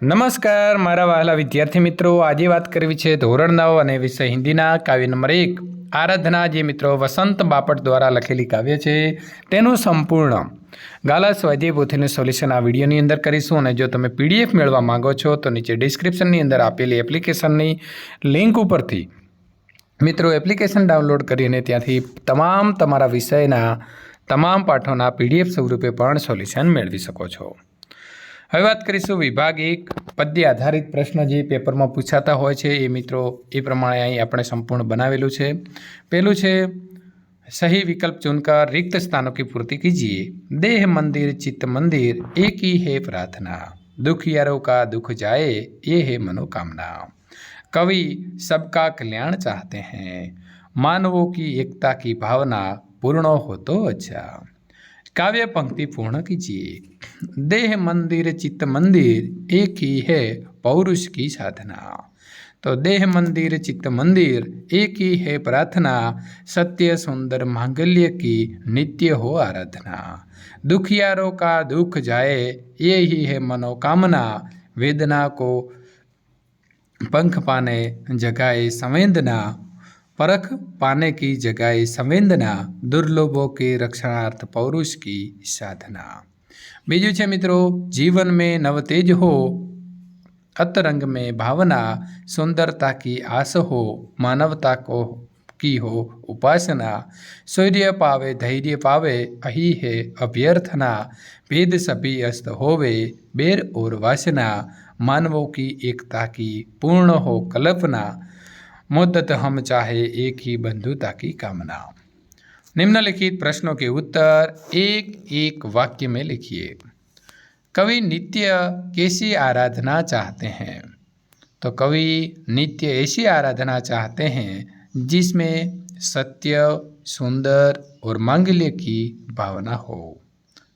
નમસ્કાર મારા વહાલા વિદ્યાર્થી મિત્રો, આજે વાત કરવી છે ધોરણ 9 અને વિષય હિન્દીના કાવ્ય નંબર 1 આરાધના, જે મિત્રો વસંત બાપટ દ્વારા લખેલી કાવ્ય છે તેનું સંપૂર્ણ ગાલા સ્વાધ્યાય પોથીનું સોલ્યુશન આ વિડીયોની અંદર કરીશું। અને જો તમે પીડીએફ મેળવવા માંગો છો તો નીચે ડિસ્ક્રિપ્શનની અંદર આપેલી એપ્લિકેશનની લિંક ઉપરથી મિત્રો એપ્લિકેશન ડાઉનલોડ કરીને ત્યાંથી તમારા વિષયના તમામ પાઠોના પીડીએફ સ્વરૂપે પણ સોલ્યુશન મેળવી શકો છો। હવે વાત કરીશું વિભાગ 1 પદ્ય આધારિત પ્રશ્ન જે પેપરમાં પૂછાતા હોય છે એ મિત્રો એ પ્રમાણે અહીં આપણે સંપૂર્ણ બનાવેલું છે। પહેલું છે, सही विकल्प चुनकर रिक्त स्थानों की पूर्ति कीजिए। देह मंदिर चित्त मंदिर एक ही है प्रार्थना, दुखियारों का दुख जाए ये है मनोकामना। कवि सबका कल्याण चाहते हैं, मानवों की एकता की भावना पूर्ण हो तो अच्छा। काव्य पंक्ति पूर्ण कीजिए। देह मंदिर चित्त मंदिर एक ही है पौरुष की साधना, तो देह मंदिर चित्त मंदिर एक ही है प्रार्थना, सत्य सुंदर मांगल्य की नित्य हो आराधना। दुखियारों का दुख जाए ये ही है मनोकामना, वेदना को पंख पाने जगाए संवेदना, परख पाने की जगाए संवेदना, दुर्लभों के रक्षणार्थ पौरुष की साधना। बीजू छे मित्रों, जीवन में नवतेज हो अतरंग में भावना, सुंदरता की आस हो मानवता को की हो उपासना, सूर्य पावे धैर्य पावे अही है अभ्यर्थना, भेद सभी अस्त होवे बेर और वासना, मानवों की एकता की पूर्ण हो कल्पना, मुद्दत हम चाहे एक ही बंधुता की कामना। निम्नलिखित प्रश्नों के उत्तर एक एक वाक्य में लिखिए। कवि नित्य कैसी आराधना चाहते हैं? तो कवि नित्य ऐसी आराधना चाहते हैं जिसमें सत्य सुंदर और मांगल्य की भावना हो।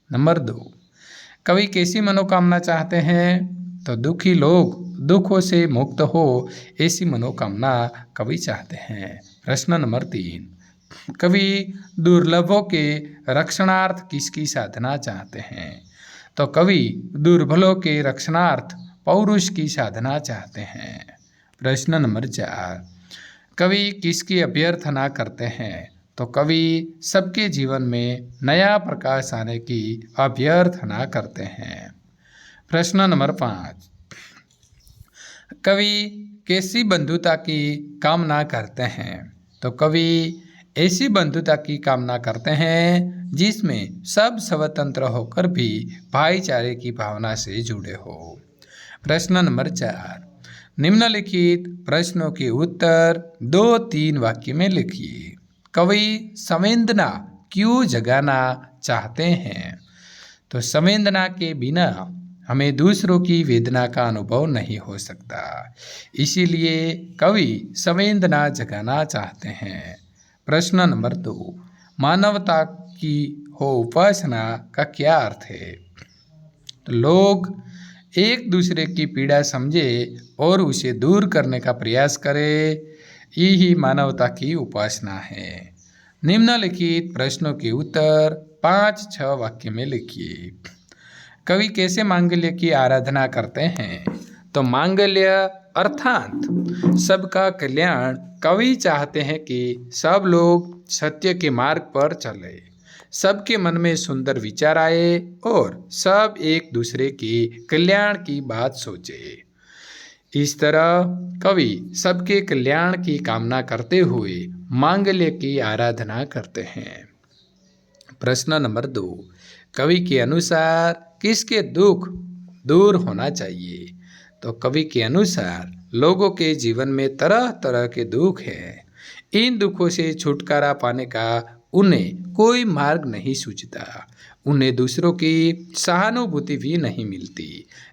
नंबर 2, कवि कैसी मनोकामना चाहते हैं? तो दुखी लोग दुखों से मुक्त हो ऐसी मनोकामना कवि चाहते हैं। प्रश्न नंबर 3, कवि दुर्लभों के रक्षणार्थ किसकी साधना चाहते हैं? तो कवि दुर्बलों के रक्षणार्थ पौरुष की साधना चाहते हैं। प्रश्न नंबर 4, कवि किसकी अभ्यर्थना करते हैं? तो कवि सबके जीवन में नया प्रकाश आने की अभ्यर्थना करते हैं। प्रश्न नंबर 5, कवि कैसी बंधुता की कामना करते हैं? तो कवि ऐसी बंधुता की कामना करते हैं जिसमें सब स्वतंत्र होकर भी भाईचारे की भावना से जुड़े हो। प्रश्न नंबर 4, निम्नलिखित प्रश्नों के उत्तर 2-3 वाक्य में लिखिए। कवि संवेदना क्यों जगाना चाहते हैं? तो संवेदना के बिना हमें दूसरों की वेदना का अनुभव नहीं हो सकता, इसीलिए कवि संवेदना जगाना चाहते हैं। प्रश्न नंबर 2, मानवता की हो उपासना का क्या अर्थ है? तो लोग एक दूसरे की पीड़ा समझे और उसे दूर करने का प्रयास करें, यही मानवता की उपासना है। निम्नलिखित प्रश्नों के उत्तर 5-6 वाक्य में लिखिए। कवि कैसे मांगल्य की आराधना करते हैं? तो मांगल्य अर्थात सबका कल्याण कवि चाहते हैं कि सब लोग सत्य के मार्ग पर चले, सबके मन में सुंदर विचार आए और सब एक दूसरे के कल्याण की बात सोचे। इस तरह कवि सबके कल्याण की कामना करते हुए मांगल्य की आराधना करते हैं। प्रश्न नंबर 2, कवि के अनुसार किसके दुख दूर होना चाहिए? तो कवि के अनुसार लोगों के जीवन में तरह तरह के दुख हैं, इन दुखों से छुटकारा पाने का उन्हें कोई मार्ग नहीं सूझता, उन्हें दूसरों की सहानुभूति भी नहीं मिलती,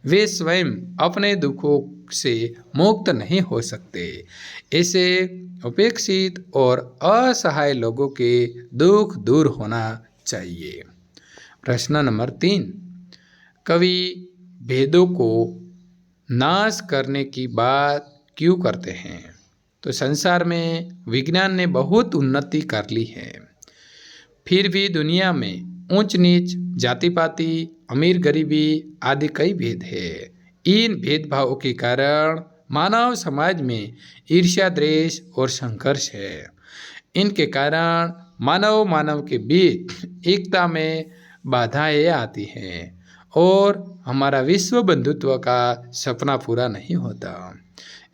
वे स्वयं अपने दुखों से मुक्त नहीं हो सकते। ऐसे उपेक्षित और असहाय लोगों के दुख दूर होना चाहिए। प्रश्न नंबर 3, कवि भेदों को नाश करने की बात क्यों करते हैं? तो संसार में विज्ञान ने बहुत उन्नति कर ली है, फिर भी दुनिया में ऊंच नीच जाति पाति अमीर गरीबी आदि कई भेद है। इन भेदभावों के कारण मानव समाज में ईर्ष्या, द्वेष और संघर्ष है। इनके कारण मानव मानव के बीच एकता में बाधाएं आती हैं और हमारा विश्व बंधुत्व का सपना पूरा नहीं होता।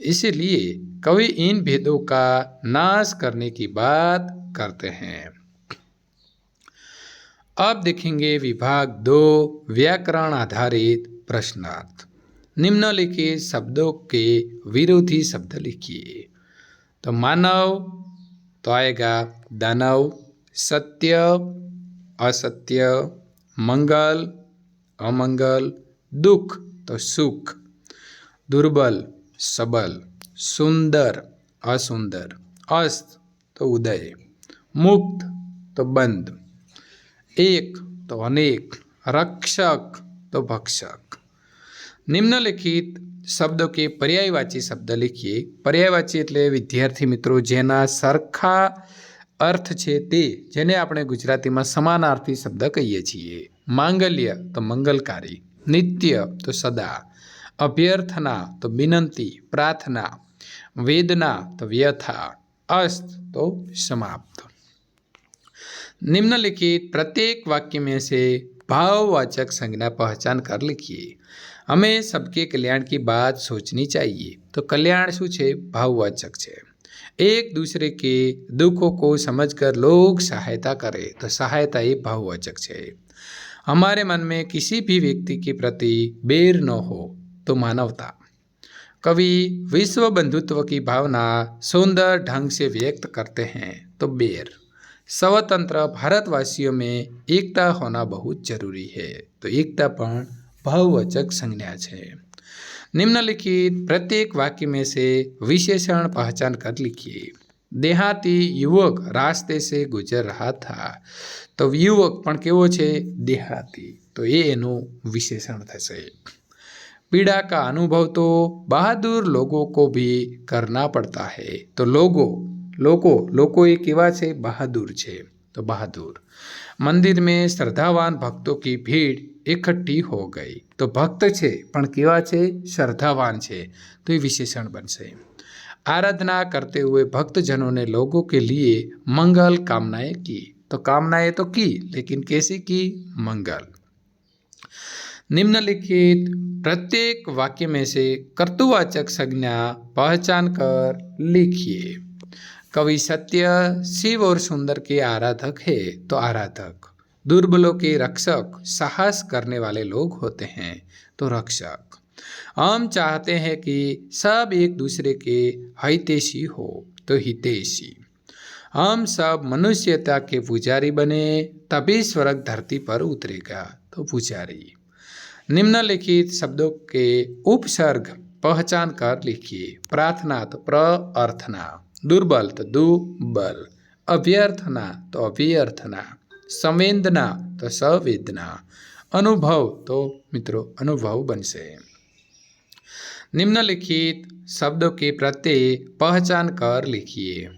इसलिए कवि इन भेदों का नाश करने की बात करते हैं। अब देखेंगे विभाग 2, व्याकरण आधारित प्रश्नार्थ। निम्नलिखित शब्दों के विरोधी शब्द लिखिए। तो मानव तो आएगा दानव, सत्य असत्य, मंगल अमंगल, दुख तो सुख, दुर्बल सबल, सुंदर असुंदर, अस्त तो उदय, मुक्त तो बंद, एक तो अनेक, रक्षक तो भक्षक। निम्नलिखित शब्दों के पर्यायवाची शब्द लिखिए। पर्यायवाची એટલે વિદ્યાર્થી મિત્રો જેના સરખા અર્થ છે તે, જેને આપણે ગુજરાતીમાં સમાનાર્થી શબ્દ કહીએ છીએ। માંગલ્ય તો મંગલકારી, નિત્ય તો સદા, અભ્યર્થના તો વિનંતી પ્રાર્થના, વેદના તો વ્યથા, અસ્ત तो समाप्त। निम्नलिखित प्रत्येक वाक्य में से भाववाचक संज्ञा पहचान कर लिखिए। हमें सबके कल्याण की बात सोचनी चाहिए। तो कल्याण शू छे? भाववाचक छे। एक दूसरे के दुखों को समझकर लोग सहायता करें तो सहायता ये भाववाचक छे। हमारे मन में किसी भी व्यक्ति के प्रति बैर न हो तो मानवता। कवि विश्व बंधुत्व की भावना सुंदर ढंग से व्यक्त करते हैं तो बैर। स्वतंत्र भारतवासियों में एकता होना बहुत जरूरी है। तो एकता पण भाववाचक संज्ञा है। निम्नलिखित प्रत्येक वाक्य में से विशेषण पहचान कर लिखिए। देहाती युवक रास्ते से गुजर रहा था। तो युवक पण केवो छे? देहाती। तो ये एनु विशेषण थशे। पीड़ा का अनुभव तो बहादुर लोगों को भी करना पड़ता है। तो लोगो ये केवा छे? बहादुर छे। तो बहादुर। मंदिर में श्रद्धावान भक्तों की भीड़ इकट्ठी हो गई। तो भक्त छे पण केवा छे? श्रद्धावान छे। तो ये विशेषण बनशे। आराधना करते हुए भक्तजनों ने लोगों के लिए मंगल कामनाएं की। तो कामनाएं तो की, लेकिन कैसी की? मंगल। निम्नलिखित प्रत्येक वाक्य में से कर्तुवाचक संज्ञा पहचान कर लिखिए। कवि सत्य, शिव और सुंदर के आराधक है। तो आराधक। दुर्बलों के रक्षक साहस करने वाले लोग होते हैं। तो रक्षक। हम चाहते हैं कि सब एक दूसरे के हितैषी हो। तो हितैषी। हम सब मनुष्यता के पुजारी बने तभी स्वर्ग धरती पर उतरेगा। तो पुजारी। निम्नलिखित शब्दों के उपसर्ग पहचान कर लिखिए। प्रार्थना तो प्रार्थना, दुर्बल तो दुबल, अभ्यर्थना तो अभ्यर्थना, संवेदना तो संवेदना, अनुभव तो मित्रों अनुभव बनशे। निम्नलिखित शब्दों के प्रत्यय पहचान कर लिखिए।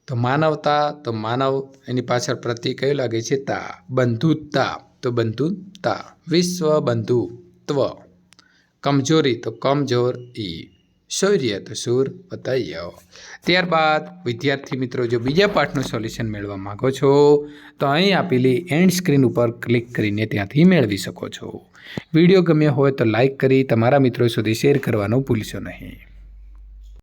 तो मानवता तो मानव एनी पाछळ प्रत्यय कयो लागे छे? ता। बंधुता तो बंधुता, विश्व बंधुत्व। कमजोरी तो कमजोर ई, शौर्य तो शूर बताइयो। त्यारबाद विद्यार्थी मित्रों जो बीजा पाठનું સોલ્યુશન મેળવવા માંગો છો તો અહીં આપેલી એન્ડ સ્ક્રીન ઉપર ક્લિક કરીને ત્યાંથી મેળવી શકો છો। વિડીયો ગમ્યો હોય તો લાઇક કરી તમારા મિત્રો સુધી શેર કરવાનું ભૂલશો નહીં।